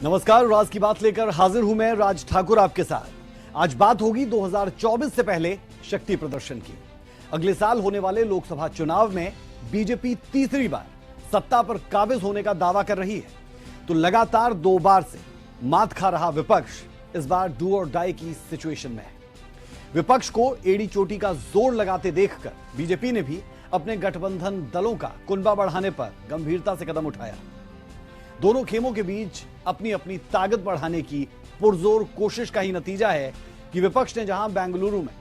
नमस्कार, राज की बात लेकर हाजिर हूं मैं राज ठाकुर आपके साथ। आज बात होगी 2024 से पहले शक्ति प्रदर्शन की। अगले साल होने वाले लोकसभा चुनाव में बीजेपी तीसरी बार सत्ता पर काबिज होने का दावा कर रही है, तो लगातार 2 बार से मात खा रहा विपक्ष इस बार डू और डाई की सिचुएशन में है। विपक्ष को एड़ी चोटी का जोर लगाते देखकर बीजेपी ने भी अपने गठबंधन दलों का कुनबा बढ़ाने पर गंभीरता से कदम उठाया। दोनों खेमों के बीच अपनी अपनी ताकत बढ़ाने की पुरजोर कोशिश का ही नतीजा है कि विपक्ष ने जहां बेंगलुरु में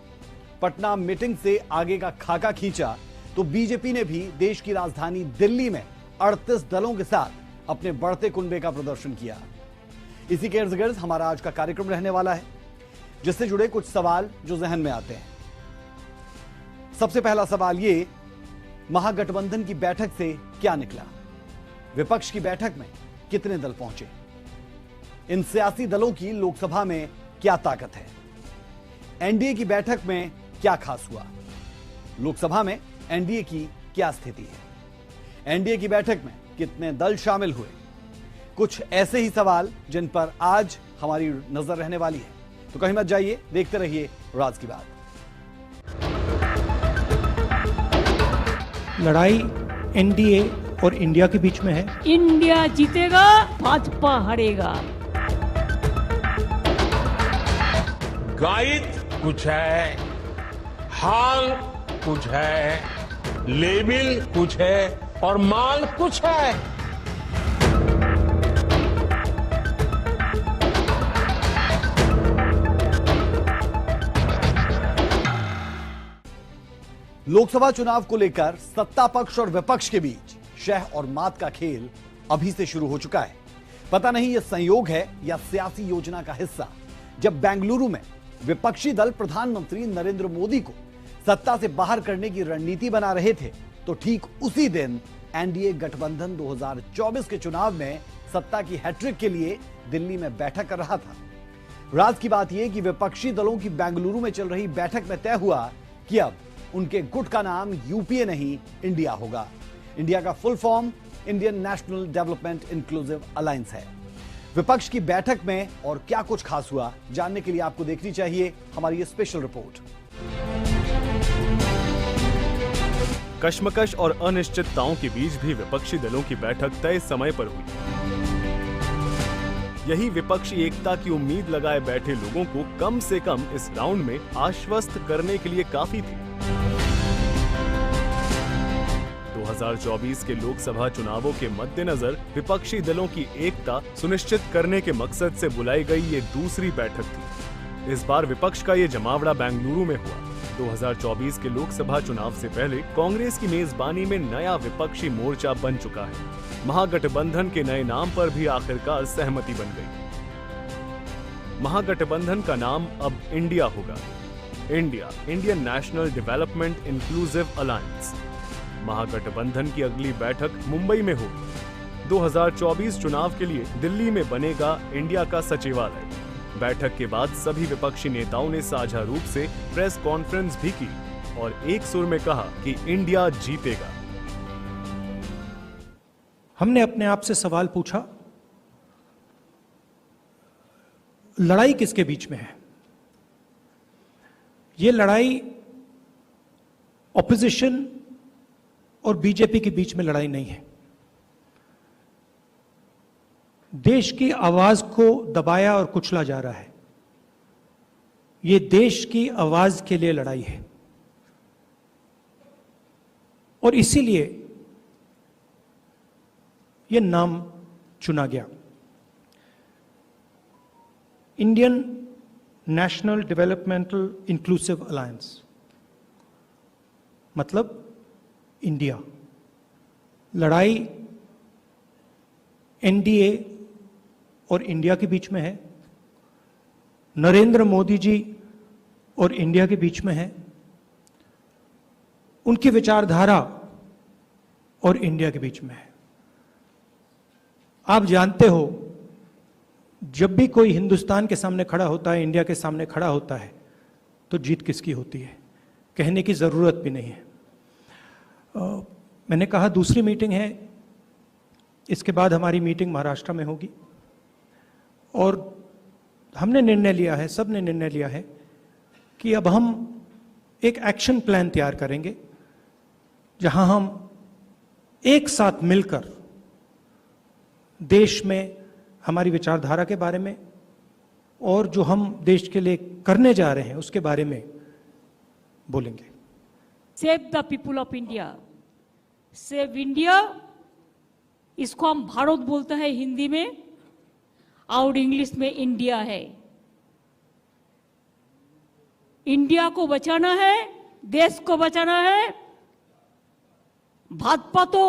पटना मीटिंग से आगे का खाका खींचा, तो बीजेपी ने भी देश की राजधानी दिल्ली में 38 दलों के साथ अपने बढ़ते कुनबे का प्रदर्शन किया। इसी के इर्द गिर्द हमारा आज का कार्यक्रम रहने वाला है, जिससे जुड़े कुछ सवाल जो जहन में आते हैं। सबसे पहला सवाल ये, महागठबंधन की बैठक से क्या निकला? विपक्ष की बैठक में कितने दल पहुंचे? इन सियासी दलों की लोकसभा में क्या ताकत है? एनडीए की बैठक में क्या खास हुआ? लोकसभा में एनडीए की क्या स्थिति है? एनडीए की बैठक में कितने दल शामिल हुए? कुछ ऐसे ही सवाल जिन पर आज हमारी नजर रहने वाली है। तो कहीं मत जाइए, देखते रहिए राज की बात। लड़ाई एनडीए और इंडिया के बीच में है। इंडिया जीतेगा, भाजपा हारेगा। गाइड कुछ है, हाल कुछ है, लेबिल कुछ है और माल कुछ है। लोकसभा चुनाव को लेकर सत्ता पक्ष और विपक्ष के बीच शह और मात का खेल अभी से शुरू हो चुका है। पता नहीं यह संयोग है या सियासी योजना का हिस्सा। जब बेंगलुरु में विपक्षी दल प्रधानमंत्री नरेंद्र मोदी को सत्ता से बाहर करने की रणनीति बना रहे थे, तो ठीक उसी दिन एनडीए गठबंधन 2024 के चुनाव में सत्ता की हैट्रिक के लिए दिल्ली में बैठक कर रहा था। राज की बात यह कि विपक्षी दलों की बेंगलुरु में चल रही बैठक में तय हुआ कि अब उनके गुट का नाम यूपीए नहीं, इंडिया होगा। इंडिया का full form Indian national development inclusive alliance है। विपक्ष की बैठक में और क्या कुछ खास हुआ, जानने के लिए आपको देखनी चाहिए हमारी ये स्पेशल रिपोर्ट। कश्मकश और अनिश्चितताओं के बीच भी विपक्षी दलों की बैठक तय समय पर हुई। यही विपक्षी एकता की उम्मीद लगाए बैठे लोगों को कम से कम इस राउंड में आश्वस्त करने के लिए काफी थी। 2024 के लोकसभा चुनावों के मद्देनजर विपक्षी दलों की एकता सुनिश्चित करने के मकसद से बुलाई गई ये दूसरी बैठक थी। इस बार विपक्ष का ये जमावड़ा बेंगलुरु में हुआ। 2024 के लोकसभा चुनाव से पहले कांग्रेस की मेजबानी में नया विपक्षी मोर्चा बन चुका है। महागठबंधन के नए नाम पर भी आखिरकार सहमति बन गई। महागठबंधन का नाम अब इंडिया होगा। India, Indian national development inclusive alliance. Mahagathbandhan की अगली बैठक मुंबई में होगी। 2024 चुनाव के लिए दिल्ली में बनेगा इंडिया का सचिवालय। बैठक के बाद सभी विपक्षी नेताओं ने साझा रूप से प्रेस कॉन्फ्रेंस भी की और एक सुर में कहा कि इंडिया जीतेगा। हमने अपने आप से सवाल पूछा, लड़ाई किसके बीच में है? ये लड़ाई ऑपोजिशन और बीजेपी के बीच में लड़ाई नहीं है। देश की आवाज को दबाया और कुचला जा रहा है। ये देश की आवाज के लिए लड़ाई है और इसीलिए ये नाम चुना गया, Indian national developmental inclusive alliance. मतलब इंडिया। लड़ाई एनडीए और इंडिया के बीच में है, नरेंद्र मोदी जी और इंडिया के बीच में है, उनकी विचारधारा और इंडिया के बीच में है। आप जानते हो, जब भी कोई हिंदुस्तान के सामने खड़ा होता है, इंडिया के सामने खड़ा होता है, तो जीत किसकी होती है? कहने की जरूरत भी नहीं है। मैंने कहा दूसरी मीटिंग है, इसके बाद हमारी मीटिंग महाराष्ट्र में होगी। और हमने निर्णय लिया है, सबने निर्णय लिया है कि अब हम एक एक्शन प्लान तैयार करेंगे जहां हम एक साथ मिलकर देश में हमारी विचारधारा के बारे में और जो हम देश के लिए करने जा रहे हैं उसके बारे में बोलेंगे। Save the people of India, save India, इसको हम भारत बोलते हैं हिंदी में और इंग्लिश में इंडिया है। इंडिया को बचाना है, देश को बचाना है। भाजपा तो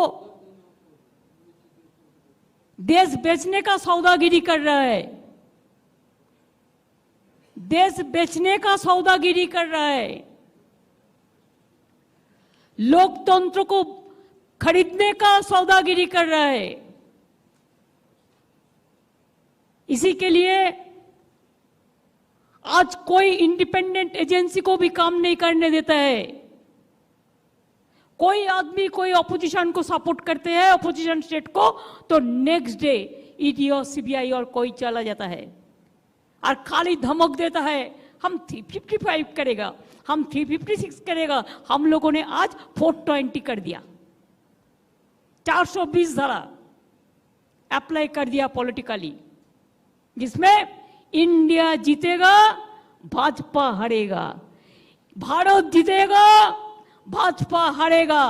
देश बेचने का सौदागिरी कर रहा है, देश बेचने का सौदागिरी कर रहा है, लोकतंत्र को खरीदने का सौदागिरी कर रहा है। इसी के लिए आज कोई इंडिपेंडेंट एजेंसी को भी काम नहीं करने देता है। कोई आदमी कोई ऑपोजिशन को सपोर्ट करते हैं, ऑपोजिशन स्टेट को, तो नेक्स्ट डे ईडी और सीबीआई और कोई चला जाता है और खाली धमक देता है हम 355 करेगा, हम 356 करेगा। हम लोगों ने आज 420 कर दिया, 420 धारा अप्लाई कर दिया पॉलिटिकली, जिसमें इंडिया जीतेगा, भाजपा हारेगा, भारत जीतेगा, भाजपा हारेगा,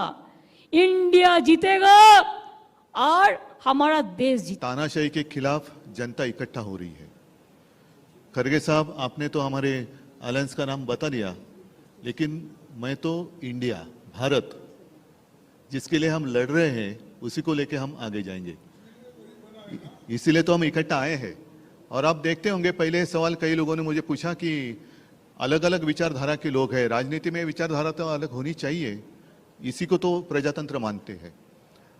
इंडिया जीतेगा और हमारा देश जीतेगा। तानाशाही के खिलाफ जनता इकट्ठा हो रही है। खरगे साहब, आपने तो हमारे अलायंस का नाम बता दिया, लेकिन मैं तो इंडिया, भारत, जिसके लिए हम लड़ रहे हैं उसी को लेके हम आगे जाएंगे। इसीलिए तो हम इकट्ठा आए हैं। और आप देखते होंगे, पहले सवाल कई लोगों ने मुझे पूछा कि अलग अलग विचारधारा के लोग हैं, राजनीति में विचारधारा तो अलग होनी चाहिए, इसी को तो प्रजातंत्र मानते हैं।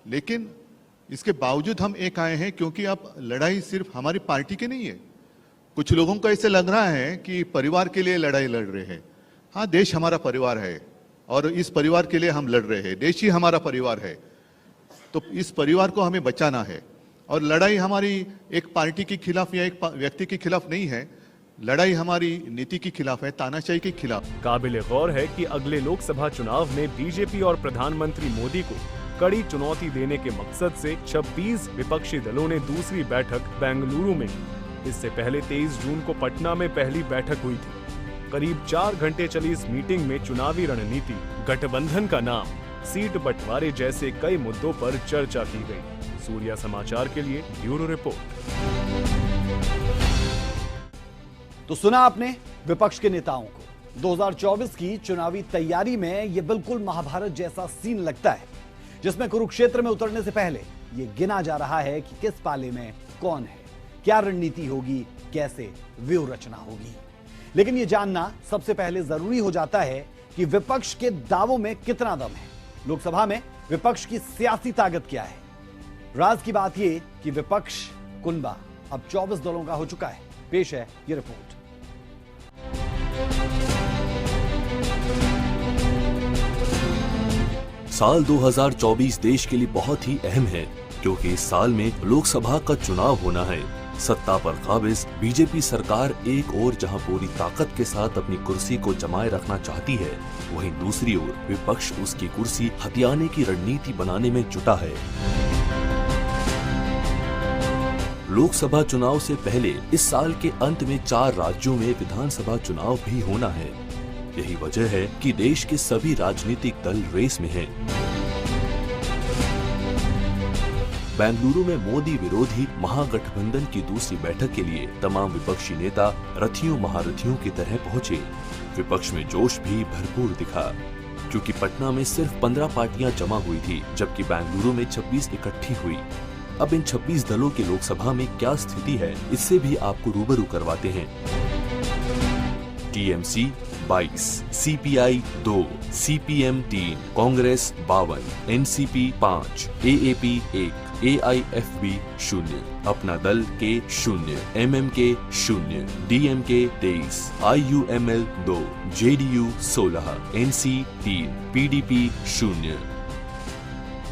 लेकिन इसके बावजूद हम एक आए हैं क्योंकि अब लड़ाई सिर्फ हमारी पार्टी की नहीं है। कुछ लोगों को ऐसे लग रहा है कि परिवार के लिए लड़ाई लड़ रहे हैं। हाँ, देश हमारा परिवार है और इस परिवार के लिए हम लड़ रहे हैं। देश ही हमारा परिवार है, तो इस परिवार को हमें बचाना है। और लड़ाई हमारी एक पार्टी के खिलाफ या एक व्यक्ति के खिलाफ नहीं है, लड़ाई हमारी नीति के खिलाफ है, तानाशाही के खिलाफ। काबिल गौर है कि अगले लोकसभा चुनाव में बीजेपी और प्रधानमंत्री मोदी को कड़ी चुनौती देने के मकसद से 26 विपक्षी दलों ने दूसरी बैठक बेंगलुरु में की। इससे पहले 23 जून को पटना में पहली बैठक हुई थी। करीब 4 घंटे चली इस मीटिंग में चुनावी रणनीति, गठबंधन का नाम, सीट बंटवारे जैसे कई मुद्दों पर चर्चा की गई। सूर्या समाचार के लिए ब्यूरो रिपोर्ट। तो सुना आपने विपक्ष के नेताओं को। 2024 की चुनावी तैयारी में यह बिल्कुल महाभारत जैसा सीन लगता है, जिसमें कुरुक्षेत्र में उतरने से पहले यह गिना जा रहा है कि किस पाले में कौन है, क्या रणनीति होगी, कैसे व्यूह रचना होगी। लेकिन यह जानना सबसे पहले जरूरी हो जाता है कि विपक्ष के दावों में कितना दम है, लोकसभा में विपक्ष की सियासी ताकत क्या है। राज की बात यह कि विपक्ष कुनबा अब 24 दलों का हो चुका है। पेश है ये रिपोर्ट। साल 2024 देश के लिए बहुत ही अहम है, क्योंकि इस साल में लोकसभा का चुनाव होना है। सत्ता पर काबिज बीजेपी सरकार एक ओर जहां पूरी ताकत के साथ अपनी कुर्सी को जमाए रखना चाहती है, वहीं दूसरी ओर विपक्ष उसकी कुर्सी हथियाने की रणनीति बनाने में जुटा है। लोकसभा चुनाव से पहले इस साल के अंत में 4 राज्यों में विधानसभा चुनाव भी होना है। यही वजह है कि देश के सभी राजनीतिक दल रेस में हैं। बेंगलुरु में मोदी विरोधी महागठबंधन की दूसरी बैठक के लिए तमाम विपक्षी नेता रथियों महारथियों की तरह पहुंचे। विपक्ष में जोश भी भरपूर दिखा, क्योंकि पटना में सिर्फ 15 पार्टियां जमा हुई थी, जबकि बेंगलुरु में 26 इकट्ठी हुई। अब इन 26 दलों की लोकसभा में क्या स्थिति है, इससे भी आपको रूबरू करवाते हैं। TMC 22, CPI 2, CPM 3, Congress 52, NCP 5, AAP 1, AIFB 0, Apna Dal के 0, MMK 0, DMK 23, IUML 2, JDU 16, NC 3, PDP 0,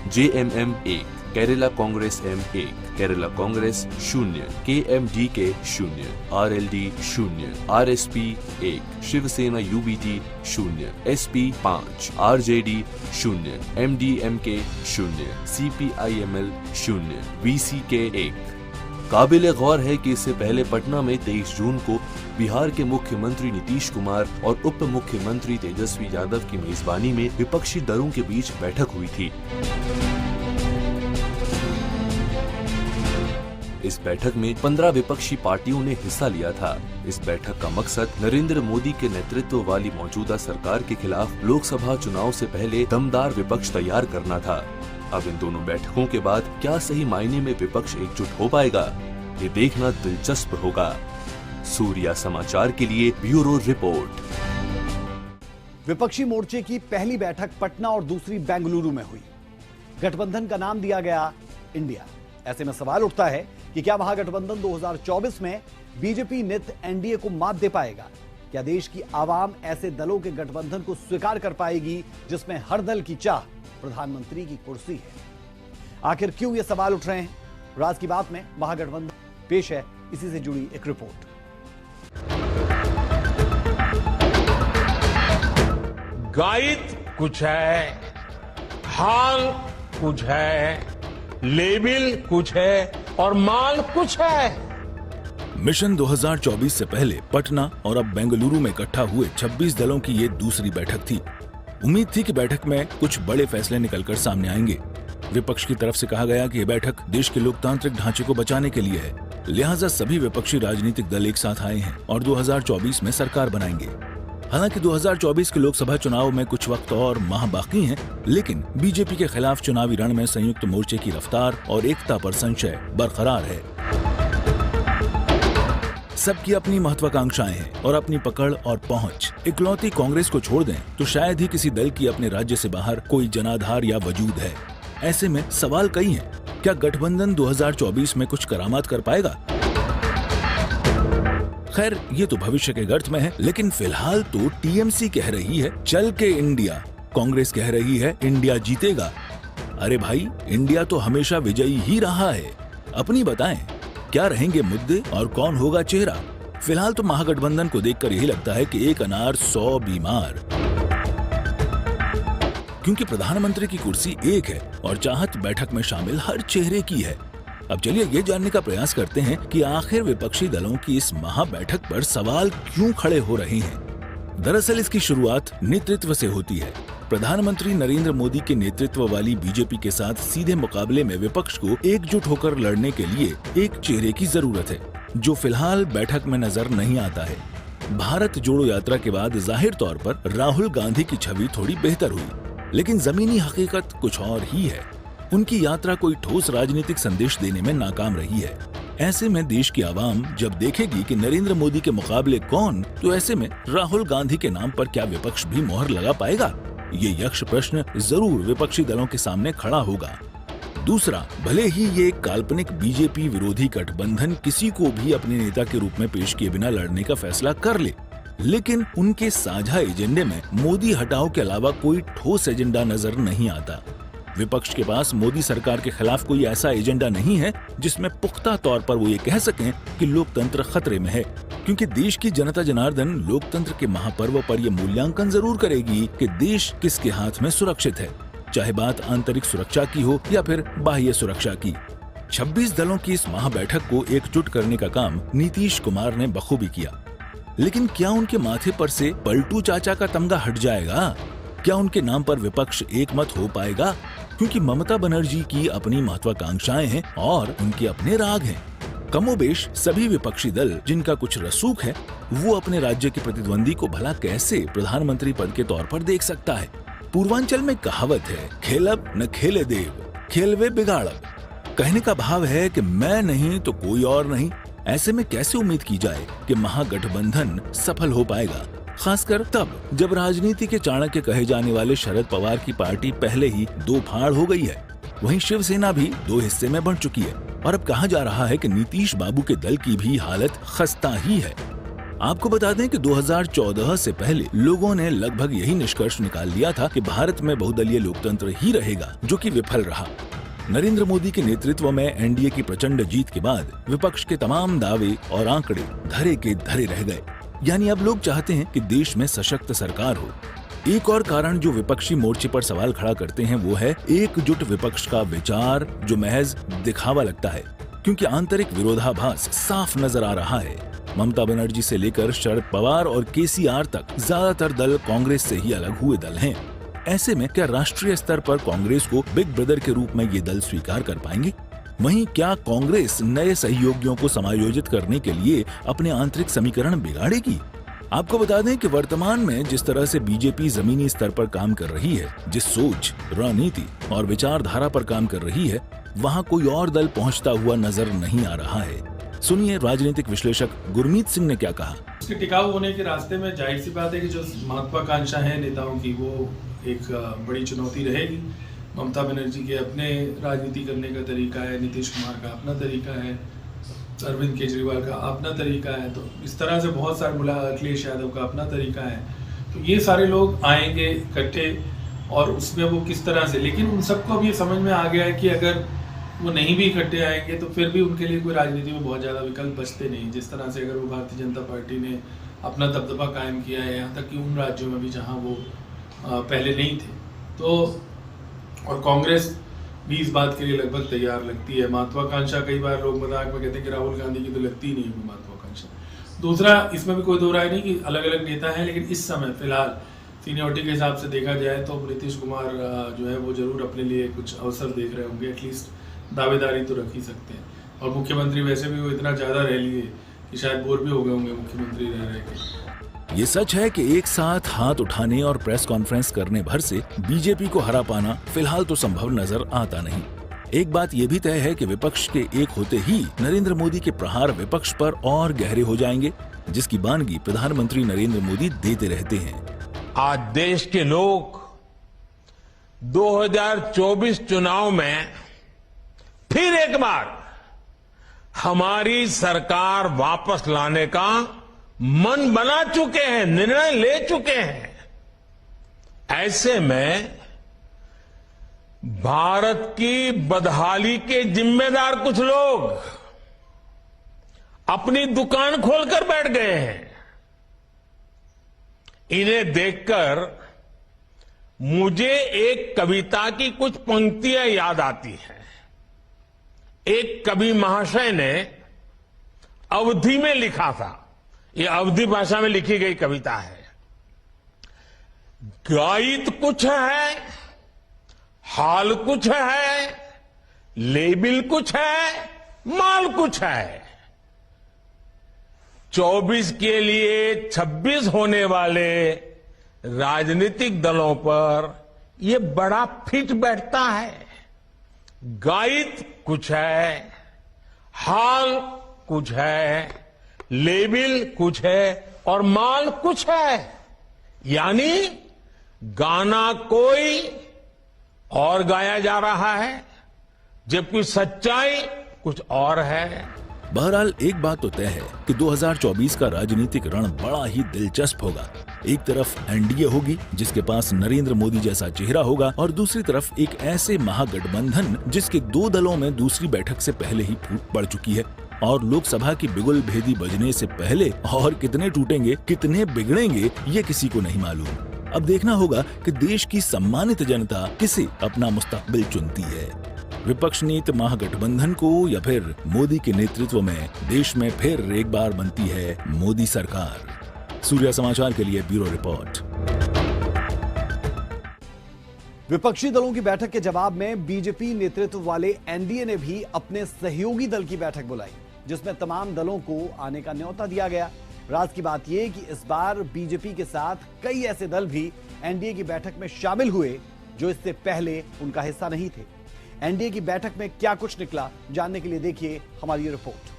JMM 1, Kerala Congress M 1, Kerala Congress 0, KMDK 0, RLD 0, RSP 1, Shiv Sena UBT 0, SP 5, RJD 0, MDMK 0, CPIML 0, VCK 1। काबिल गौर है कि इससे पहले पटना में 23 जून को बिहार के मुख्यमंत्री नीतीश कुमार और उप मुख्यमंत्री तेजस्वी यादव की मेजबानी में विपक्षी दलों के बीच बैठक हुई थी। इस बैठक में 15 विपक्षी पार्टियों ने हिस्सा लिया था। इस बैठक का मकसद नरेंद्र मोदी के नेतृत्व वाली मौजूदा सरकार के खिलाफ लोकसभा चुनाव से पहले दमदार विपक्ष तैयार करना था। अब इन दोनों बैठकों के बाद क्या सही मायने में विपक्ष एकजुट हो पाएगा, ये देखना दिलचस्प होगा। सूर्या समाचार के लिए ब्यूरो रिपोर्ट। विपक्षी मोर्चे की पहली बैठक पटना और दूसरी बेंगलुरु में हुई। गठबंधन का नाम दिया गया इंडिया। ऐसे में सवाल उठता है कि क्या महागठबंधन 2024 में बीजेपी नित एनडीए को मात दे पाएगा? क्या देश की आवाम ऐसे दलों के गठबंधन को स्वीकार कर पाएगी जिसमें हर दल की चाह प्रधानमंत्री की कुर्सी है? आखिर क्यों ये सवाल उठ रहे हैं? राज की बात में महागठबंधन पेश है इसी से जुड़ी एक रिपोर्ट। गाइड कुछ है, हाल कुछ है, लेबिल कुछ है और माल कुछ है। मिशन 2024 से पहले पटना और अब बेंगलुरु में इकट्ठा हुए 26 दलों की ये दूसरी बैठक थी। उम्मीद थी कि बैठक में कुछ बड़े फैसले निकलकर सामने आएंगे। विपक्ष की तरफ से कहा गया कि यह बैठक देश के लोकतांत्रिक ढांचे को बचाने के लिए है, लिहाजा सभी विपक्षी राजनीतिक दल एक साथ आए हैं और 2024 में सरकार बनाएंगे। हालांकि 2024 के लोकसभा चुनाव में कुछ वक्त और माह बाकी हैं, लेकिन बीजेपी के खिलाफ चुनावी रण में संयुक्त मोर्चे की रफ्तार और एकता पर संशय बरकरार है। सबकी अपनी महत्वाकांक्षाएं हैं और अपनी पकड़ और पहुंच। इकलौती कांग्रेस को छोड़ दें तो शायद ही किसी दल की अपने राज्य से बाहर कोई जनाधार या वजूद है। ऐसे में सवाल कई हैं, क्या गठबंधन 2024 में कुछ करामात कर पाएगा? खैर, ये तो भविष्य के गर्त में है, लेकिन फिलहाल तो टीएमसी कह रही है चल के इंडिया, कांग्रेस कह रही है इंडिया जीतेगा। अरे भाई, इंडिया तो हमेशा विजयी ही रहा है। अपनी बताएं, क्या रहेंगे मुद्दे और कौन होगा चेहरा? फिलहाल तो महागठबंधन को देखकर यही लगता है कि एक अनार 100 बीमार, क्योंकि प्रधानमंत्री की कुर्सी एक है और चाहत बैठक में शामिल हर चेहरे की है। अब चलिए ये जानने का प्रयास करते हैं कि आखिर विपक्षी दलों की इस महाबैठक पर सवाल क्यों खड़े हो रहे हैं। दरअसल इसकी शुरुआत नेतृत्व से होती है। प्रधानमंत्री नरेंद्र मोदी के नेतृत्व वाली बीजेपी के साथ सीधे मुकाबले में विपक्ष को एकजुट होकर लड़ने के लिए एक चेहरे की जरूरत है, जो फिलहाल बैठक में नजर नहीं आता है। भारत जोड़ो यात्रा के बाद जाहिर तौर पर राहुल गांधी की छवि थोड़ी बेहतर हुई, लेकिन जमीनी हकीकत कुछ और ही है। उनकी यात्रा कोई ठोस राजनीतिक संदेश देने में नाकाम रही है। ऐसे में देश की आवाम जब देखेगी कि नरेंद्र मोदी के मुकाबले कौन, तो ऐसे में राहुल गांधी के नाम पर क्या विपक्ष भी मोहर लगा पाएगा? ये यक्ष प्रश्न जरूर विपक्षी दलों के सामने खड़ा होगा। दूसरा, भले ही ये काल्पनिक बीजेपी विरोधी गठबंधन किसी को भी अपने नेता के रूप में पेश किए बिना लड़ने का फैसला कर ले, लेकिन उनके साझा एजेंडे में मोदी हटाओ के अलावा कोई ठोस एजेंडा नजर नहीं आता। विपक्ष के पास मोदी सरकार के खिलाफ कोई ऐसा एजेंडा नहीं है जिसमें पुख्ता तौर पर वो ये कह सकें कि लोकतंत्र खतरे में है, क्योंकि देश की जनता जनार्दन लोकतंत्र के महापर्व पर यह मूल्यांकन जरूर करेगी कि देश किसके हाथ में सुरक्षित है, चाहे बात आंतरिक सुरक्षा की हो या फिर बाह्य सुरक्षा की। 26 दलों की इस महाबैठक को एकजुट करने का काम नीतीश कुमार ने बखूबी किया, लेकिन क्या उनके माथे पर से पलटू चाचा का तमगा हट जाएगा? क्या उनके नाम पर विपक्ष एक मत हो पाएगा? क्योंकि ममता बनर्जी की अपनी महत्वाकांक्षाएं हैं और उनके अपने राग हैं। कमोबेश सभी विपक्षी दल जिनका कुछ रसूख है, वो अपने राज्य के प्रतिद्वंदी को भला कैसे प्रधानमंत्री पद के तौर पर देख सकता है? पूर्वांचल में कहावत है, खेलब न खेले देव, खेलवे बिगाड़ब। कहने का भाव है कि मैं नहीं तो कोई और नहीं। ऐसे में कैसे उम्मीद की जाए कि महागठबंधन सफल हो पाएगा, खासकर तब जब राजनीति के चाणक्य कहे जाने वाले शरद पवार की पार्टी पहले ही दो फाड़ हो गई है। वहीं शिवसेना भी दो हिस्से में बंट चुकी है और अब कहा जा रहा है कि नीतीश बाबू के दल की भी हालत खस्ता ही है। आपको बता दें कि 2014 से पहले लोगों ने लगभग यही निष्कर्ष निकाल लिया था कि भारत में बहुदलीय लोकतंत्र ही रहेगा, जो कि विफल रहा। नरेंद्र मोदी के नेतृत्व में एनडीए की प्रचंड जीत के बाद विपक्ष के तमाम दावे और आंकड़े धरे के धरे रह गए। यानी अब लोग चाहते हैं कि देश में सशक्त सरकार हो। एक और कारण जो विपक्षी मोर्चे पर सवाल खड़ा करते हैं वो है एकजुट विपक्ष का विचार, जो महज दिखावा लगता है, क्योंकि आंतरिक विरोधाभास साफ नजर आ रहा है। ममता बनर्जी से लेकर शरद पवार और केसीआर तक ज्यादातर दल कांग्रेस से ही अलग हुए दल हैं। ऐसे में क्या राष्ट्रीय स्तर पर कांग्रेस को बिग ब्रदर के रूप में ये दल स्वीकार कर पाएंगे? वहीं क्या कांग्रेस नए सहयोगियों को समायोजित करने के लिए अपने आंतरिक समीकरण बिगाड़ेगी? आपको बता दें कि वर्तमान में जिस तरह से बीजेपी जमीनी स्तर पर काम कर रही है, जिस सोच, रणनीति और विचारधारा पर काम कर रही है, वहां कोई और दल पहुंचता हुआ नजर नहीं आ रहा है। सुनिए राजनीतिक विश्लेषक गुरमीत सिंह ने क्या कहा। इसके टिकाऊ होने के रास्ते में जाहिर सी बात है कि जो महत्वाकांक्षा है नेताओं की, वो एक बड़ी चुनौती रहेगी। ममता बनर्जी के अपने राजनीति करने का तरीका है, नीतीश कुमार का अपना तरीका है, अरविंद केजरीवाल का अपना तरीका है, तो इस तरह से बहुत सारे, अखिलेश यादव का अपना तरीका है। तो ये सारे लोग आएंगे इकट्ठे और उसमें वो किस तरह से, लेकिन उन सबको अब ये समझ में आ गया है कि अगर वो नहीं भी इकट्ठे आएंगे तो फिर भी उनके लिए कोई राजनीति में बहुत ज़्यादा विकल्प बचते नहीं। जिस तरह से अगर वो भारतीय जनता पार्टी ने अपना दबदबा कायम किया है यहाँ तक कि उन राज्यों में भी जहाँ वो पहले नहीं थे, तो और कांग्रेस भी इस बात के लिए लगभग तैयार लगती है। महत्वाकांक्षा कई बार लोग मजाक में कहते हैं कि राहुल गांधी की तो लगती ही नहीं है महत्वाकांक्षा। दूसरा, इसमें भी कोई दो राय नहीं कि अलग अलग नेता हैं, लेकिन इस समय फिलहाल सीनियरिटी के हिसाब से देखा जाए तो नीतीश कुमार जो है वो जरूर अपने लिए कुछ अवसर देख रहे होंगे, एटलीस्ट दावेदारी तो रख ही सकते हैं। और मुख्यमंत्री वैसे भी वो इतना ज़्यादा रह लिए कि शायद बोर भी हो गए होंगे मुख्यमंत्री रह के। ये सच है कि एक साथ हाथ उठाने और प्रेस कॉन्फ्रेंस करने भर से बीजेपी को हरा पाना फिलहाल तो संभव नजर आता नहीं। एक बात ये भी तय है कि विपक्ष के एक होते ही नरेंद्र मोदी के प्रहार विपक्ष पर और गहरे हो जाएंगे, जिसकी बानगी प्रधानमंत्री नरेंद्र मोदी देते रहते हैं। आज देश के लोग 2024 चुनाव में फिर एक बार हमारी सरकार वापस लाने का मन बना चुके हैं, निर्णय ले चुके हैं। ऐसे में भारत की बदहाली के जिम्मेदार कुछ लोग अपनी दुकान खोलकर बैठ गए हैं। इन्हें देखकर मुझे एक कविता की कुछ पंक्तियां याद आती हैं। एक कवि महाशय ने अवधी में लिखा था, ये अवधी भाषा में लिखी गई कविता है। गायित कुछ है, हाल कुछ है, लेबिल कुछ है, माल कुछ है। 24 के लिए 26 होने वाले राजनीतिक दलों पर यह बड़ा फिट बैठता है। गायित कुछ है, हाल कुछ है, लेबिल कुछ है और माल कुछ है। यानी गाना कोई और गाया जा रहा है, जबकि सच्चाई कुछ और है। बहरहाल एक बात तो तय है कि 2024 का राजनीतिक रण बड़ा ही दिलचस्प होगा। एक तरफ एनडीए होगी जिसके पास नरेंद्र मोदी जैसा चेहरा होगा, और दूसरी तरफ एक ऐसे महागठबंधन जिसके 2 दलों में दूसरी बैठक से पहले ही फूट पड़ चुकी है। और लोकसभा की बिगुल भेदी बजने से पहले और कितने टूटेंगे, कितने बिगड़ेंगे, ये किसी को नहीं मालूम। अब देखना होगा कि देश की सम्मानित जनता किसे अपना मुस्तकबिल चुनती है, विपक्ष नीत महागठबंधन को या फिर मोदी के नेतृत्व में देश में फिर एक बार बनती है मोदी सरकार। सूर्या समाचार के लिए ब्यूरो रिपोर्ट। विपक्षी दलों की बैठक के जवाब में बीजेपी नेतृत्व वाले एनडीए ने भी अपने सहयोगी दल की बैठक बुलाई, जिसमें तमाम दलों को आने का न्योता दिया गया। राज की बात यह कि इस बार बीजेपी के साथ कई ऐसे दल भी एनडीए की बैठक में शामिल हुए जो इससे पहले उनका हिस्सा नहीं थे। एनडीए की बैठक में क्या कुछ निकला, जानने के लिए देखिए हमारी रिपोर्ट।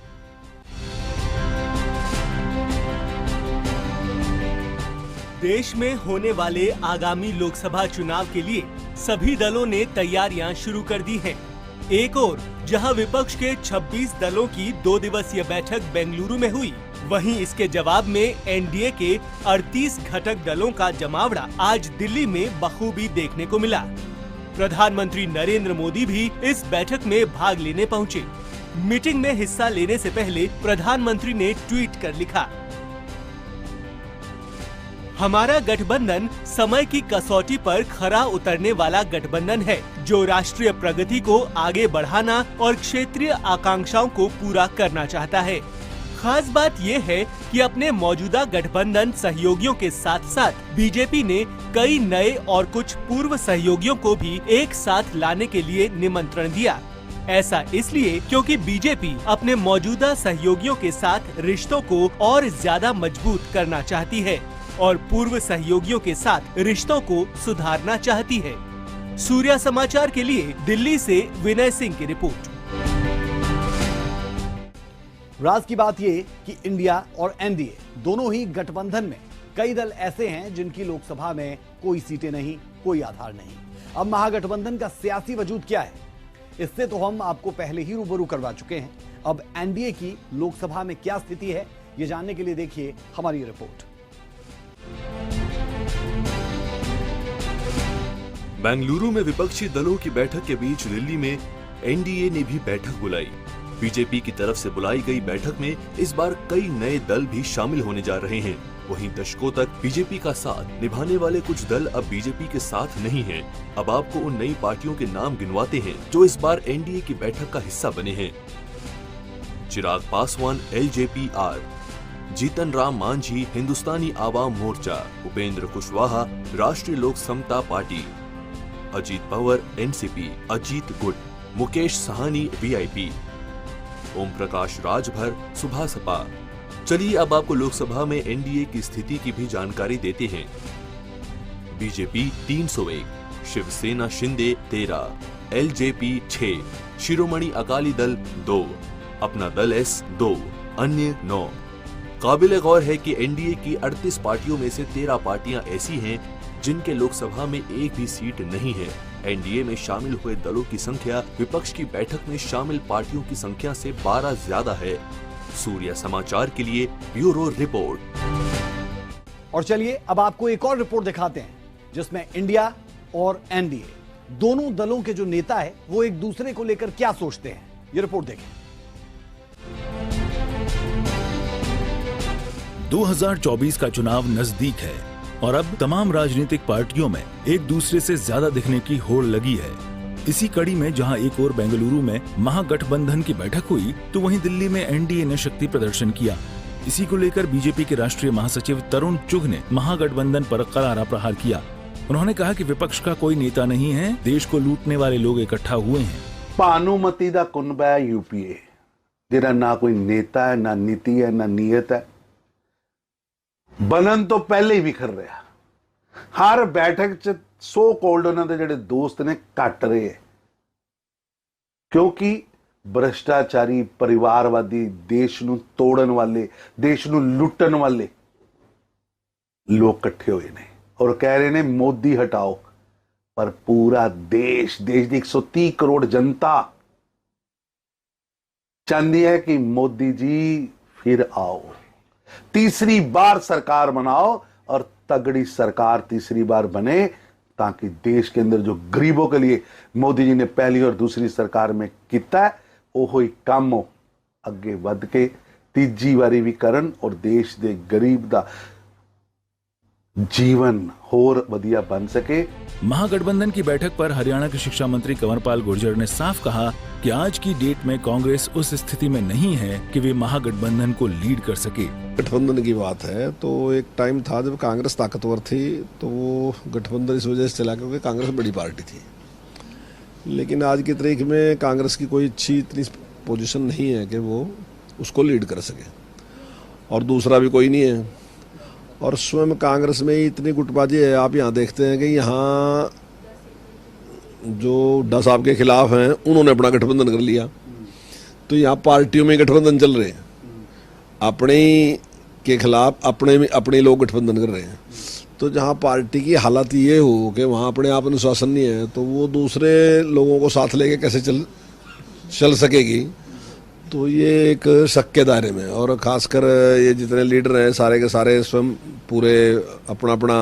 देश में होने वाले आगामी लोकसभा चुनाव के लिए सभी दलों ने तैयारियां शुरू कर दी हैं। एक ओर जहां विपक्ष के 26 दलों की 2 दिवसीय बैठक बेंगलुरु में हुई, वहीं इसके जवाब में एनडीए के 38 घटक दलों का जमावड़ा आज दिल्ली में बखूबी देखने को मिला। प्रधानमंत्री नरेंद्र मोदी भी इस बैठक में भाग लेने पहुंचे। मीटिंग में हिस्सा लेने से पहले प्रधानमंत्री ने ट्वीट कर लिखा, हमारा गठबंधन समय की कसौटी पर खरा उतरने वाला गठबंधन है, जो राष्ट्रीय प्रगति को आगे बढ़ाना और क्षेत्रीय आकांक्षाओं को पूरा करना चाहता है। खास बात ये है कि अपने मौजूदा गठबंधन सहयोगियों के साथ साथ बीजेपी ने कई नए और कुछ पूर्व सहयोगियों को भी एक साथ लाने के लिए निमंत्रण दिया। ऐसा इसलिए क्योंकि बीजेपी अपने मौजूदा सहयोगियों के साथ रिश्तों को और ज्यादा मजबूत करना चाहती है और पूर्व सहयोगियों के साथ रिश्तों को सुधारना चाहती है। सूर्या समाचार के लिए दिल्ली से विनय सिंह की रिपोर्ट। राज की बात ये कि इंडिया और एनडीए दोनों ही गठबंधन में कई दल ऐसे हैं जिनकी लोकसभा में कोई सीटें नहीं, कोई आधार नहीं। अब महागठबंधन का सियासी वजूद क्या है, इससे तो हम आपको पहले ही रूबरू करवा चुके हैं। अब एनडीए की लोकसभा में क्या स्थिति है, ये जानने के लिए देखिए हमारी रिपोर्ट। बेंगलुरु में विपक्षी दलों की बैठक के बीच दिल्ली में एनडीए ने भी बैठक बुलाई। बीजेपी की तरफ से बुलाई गई बैठक में इस बार कई नए दल भी शामिल होने जा रहे हैं। वहीं दशकों तक बीजेपी का साथ निभाने वाले कुछ दल अब बीजेपी के साथ नहीं हैं। अब आपको उन नई पार्टियों के नाम गिनवाते हैं जो इस बार एनडीए की बैठक का हिस्सा बने हैं। चिराग पासवान एलजेपी-आर, जीतन राम मांझी हिंदुस्तानी आवाम मोर्चा, उपेंद्र कुशवाहा राष्ट्रीय लोक समता पार्टी, अजीत पवार एनसीपी, अजीत गुट, मुकेश सहानी वीआईपी, ओम प्रकाश राजभर सुभा सपा। चलिए अब आपको लोकसभा में एनडीए की स्थिति की भी जानकारी देते हैं। बीजेपी 301, शिवसेना शिंदे 13, एलजेपी 6, शिरोमणि अकाली दल 2, अपना दल एस 2, अन्य 9। काबिल गौर है कि एनडीए की 38 पार्टियों में से 13 पार्टियां ऐसी हैं जिनके लोकसभा में एक भी सीट नहीं है। एनडीए में शामिल हुए दलों की संख्या विपक्ष की बैठक में शामिल पार्टियों की संख्या से 12 ज्यादा है। सूर्या समाचार के लिए ब्यूरो रिपोर्ट। और चलिए अब आपको एक और रिपोर्ट दिखाते हैं जिसमें इंडिया और एनडीए दोनों दलों के जो नेता है वो एक दूसरे को लेकर क्या सोचते हैं। ये रिपोर्ट देखें। 2024 का चुनाव नजदीक है और अब तमाम राजनीतिक पार्टियों में एक दूसरे से ज्यादा दिखने की होड़ लगी है। इसी कड़ी में जहां एक और बेंगलुरु में महागठबंधन की बैठक हुई तो वहीं दिल्ली में एनडीए ने शक्ति प्रदर्शन किया। इसी को लेकर बीजेपी के राष्ट्रीय महासचिव तरुण चुघ ने महागठबंधन पर करारा प्रहार किया। उन्होंने कहा कि विपक्ष का कोई नेता नहीं है, देश को लूटने वाले लोग इकट्ठा हुए हैं। भानुमती दा कुनबा है यूपीए, जेड़ा ना कोई नेता है, ना नीति है, ना नीयत है। बनन तो पहले ही विखर रहा। हर बैठक च सो कॉल्ड उन्होंने जेडे दोस्त ने घट रहे हैं, क्योंकि भ्रष्टाचारी परिवारवादी देश नूं तोड़न वाले, देश नूं लुटन वाले लोग इकट्ठे हुए ने और कह रहे ने मोदी हटाओ। पर पूरा देश की 130 करोड़ जनता चाहती है कि मोदी जी फिर आओ, तीसरी बार सरकार बनाओ और तगड़ी सरकार तीसरी बार बने, ताकि देश के अंदर जो गरीबों के लिए मोदी जी ने पहली और दूसरी सरकार में किया है वो ही काम हो अगे बढ़ के तीजी बारी भी करन और देश के गरीब का जीवन होर वधिया बन सके। महागठबंधन की बैठक पर हरियाणा के शिक्षा मंत्री कंवरपाल गुर्जर ने साफ कहा कि आज की डेट में कांग्रेस उस स्थिति में नहीं है कि वे महागठबंधन को लीड कर सके। गठबंधन की बात है तो एक टाइम था जब कांग्रेस ताकतवर थी, तो वो गठबंधन इस वजह से चला क्योंकि कांग्रेस बड़ी पार्टी थी। लेकिन आज की तारीख में कांग्रेस की कोई अच्छी इतनी पोजीशन नहीं है कि वो उसको लीड कर सके, और दूसरा भी कोई नहीं है। और स्वयं कांग्रेस में ही इतनी गुटबाजी है। आप यहाँ देखते हैं कि यहाँ जो हुड्डा साहब के खिलाफ हैं उन्होंने अपना गठबंधन कर लिया, तो यहाँ पार्टियों में गठबंधन चल रहे हैं, अपने के खिलाफ अपने लोग गठबंधन कर रहे हैं। तो जहाँ पार्टी की हालत ये हो कि वहाँ अपने आप अनुशासन नहीं है, तो वो दूसरे लोगों को साथ लेके कैसे चल सकेगी। तो ये एक शक के दायरे में, और खासकर ये जितने लीडर हैं सारे के सारे स्वयं पूरे अपना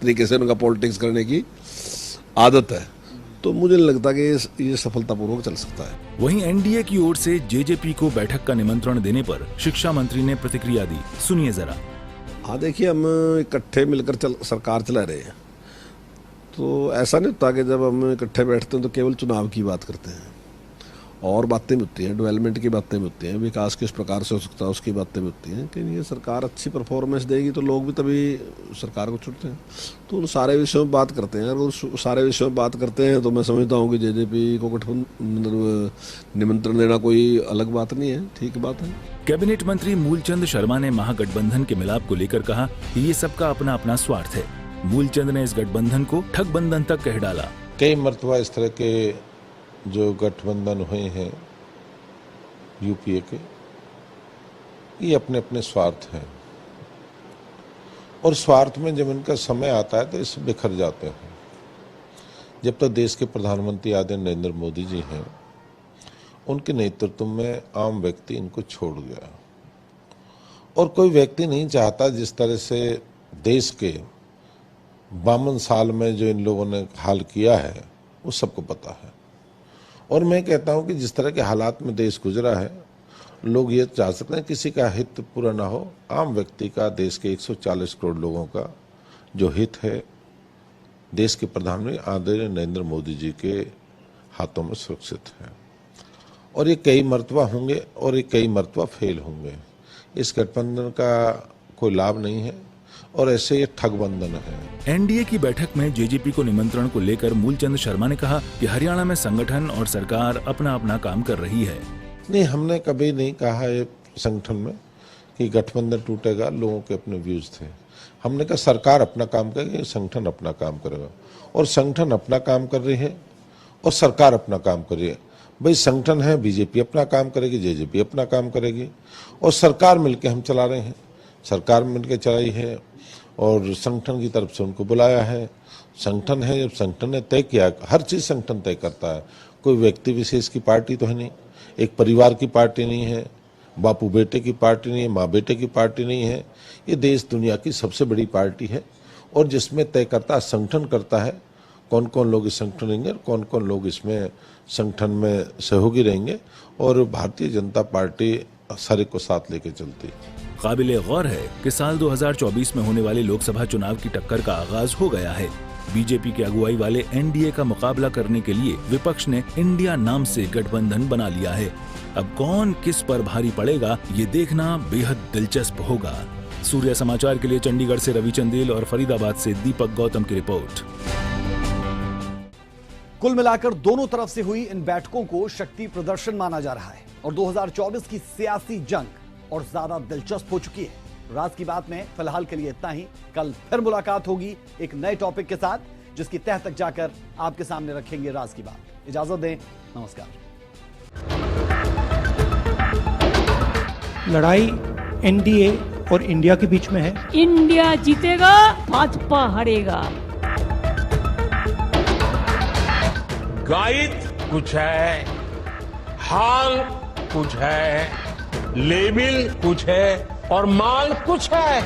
तरीके से उनका पॉलिटिक्स करने की आदत है। तो मुझे नहीं लगता कि ये सफलतापूर्वक चल सकता है। वहीं एनडीए की ओर से जेजेपी को बैठक का निमंत्रण देने पर शिक्षा मंत्री ने प्रतिक्रिया दी, सुनिए जरा। हाँ देखिए, हम इकट्ठे मिलकर सरकार चला रहे हैं, तो ऐसा नहीं होता कि जब हम इकट्ठे बैठते हैं तो केवल चुनाव की बात करते हैं, और बातें भी होती हैं, डेवलपमेंट की बातें भी होती हैं, विकास किस प्रकार से हो सकता है उसकी बातें भी होती हैं। कि ये सरकार अच्छी परफॉर्मेंस देगी तो लोग भी तभी सरकार को चुनते हैं, तो उन सारे विषयों में बात करते हैं। अगर उस सारे विषयों में बात करते हैं तो मैं समझता हूँ कि जेजेपी को गठबंधन निमंत्रण देना कोई अलग बात नहीं है, ठीक बात है। कैबिनेट मंत्री मूलचंद शर्मा ने महागठबंधन के मिलाप को लेकर कहा कि ये सबका अपना अपना स्वार्थ है। मूलचंद ने इस गठबंधन को ठगबंधन तक कह डाला। कई मर्तबा इस तरह के जो गठबंधन हुए हैं यूपीए के, ये अपने अपने स्वार्थ हैं, और स्वार्थ में जब इनका समय आता है तो इससे बिखर जाते हैं। जब तक देश के प्रधानमंत्री आदरणीय नरेंद्र मोदी जी हैं, उनके नेतृत्व में आम व्यक्ति इनको छोड़ गया, और कोई व्यक्ति नहीं चाहता जिस तरह से देश के 52 साल में जो इन लोगों ने हाल किया है वो सबको पता है। और मैं कहता हूं कि जिस तरह के हालात में देश गुजरा है, लोग ये चाह सकते हैं किसी का हित पूरा ना हो, आम व्यक्ति का, देश के 140 करोड़ लोगों का जो हित है देश के प्रधानमंत्री आदरणीय नरेंद्र मोदी जी के हाथों में सुरक्षित है। और ये कई मर्तबा होंगे और ये कई मर्तबा फेल होंगे। इस गठबंधन का कोई लाभ नहीं है, और ऐसे ये ठगबंधन है। एनडीए की बैठक में जेजेपी को निमंत्रण को लेकर मूलचंद शर्मा ने कहा कि हरियाणा में संगठन और सरकार अपना अपना काम कर रही है। नहीं, हमने कभी नहीं कहा ये संगठन में कि गठबंधन टूटेगा, लोगों के अपने व्यूज थे। हमने कहा सरकार अपना काम करेगी, संगठन अपना काम करेगा, और संगठन अपना काम कर रही है और सरकार अपना काम कर रही है। भाई संगठन है, बीजेपी अपना काम करेगी, जेजेपी अपना काम करेगी, और सरकार मिलके हम चला रहे हैं। सरकार मिलके चलाई है और संगठन की तरफ से उनको बुलाया है। संगठन है, जब संगठन ने तय किया, हर चीज संगठन तय करता है। कोई व्यक्ति विशेष की पार्टी तो है नहीं, एक परिवार की पार्टी नहीं है, बापू बेटे की पार्टी नहीं है, माँ बेटे की पार्टी नहीं है। ये देश दुनिया की सबसे बड़ी पार्टी है, और जिसमें तय करता है, संगठन करता है कौन कौन लोग इस संगठन रहेंगे और कौन कौन लोग इसमें संगठन में सहयोगी रहेंगे, और भारतीय जनता पार्टी सारे को साथ लेके चलती है। काबिले गौर है कि साल 2024 में होने वाले लोकसभा चुनाव की टक्कर का आगाज हो गया है। बीजेपी की अगुवाई वाले एनडीए का मुकाबला करने के लिए विपक्ष ने इंडिया नाम से गठबंधन बना लिया है। अब कौन किस पर भारी पड़ेगा, ये देखना बेहद दिलचस्प होगा। सूर्य समाचार के लिए चंडीगढ़ से रवि चंदेल और फरीदाबाद से दीपक गौतम की रिपोर्ट। कुल मिलाकर दोनों तरफ से हुई इन बैठकों को शक्ति प्रदर्शन माना जा रहा है, और 2024 की सियासी जंग और ज्यादा दिलचस्प हो चुकी है। राज की बात में फिलहाल के लिए इतना ही। कल फिर मुलाकात होगी एक नए टॉपिक के साथ, जिसकी तह तक जाकर आपके सामने रखेंगे राज की बात। इजाजत दें, नमस्कार। लड़ाई एनडीए और इंडिया के बीच में है। इंडिया जीतेगा, भाजपा हारेगा। गाइड कुछ है, हाल कुछ है, लेबिल कुछ है, और माल कुछ है।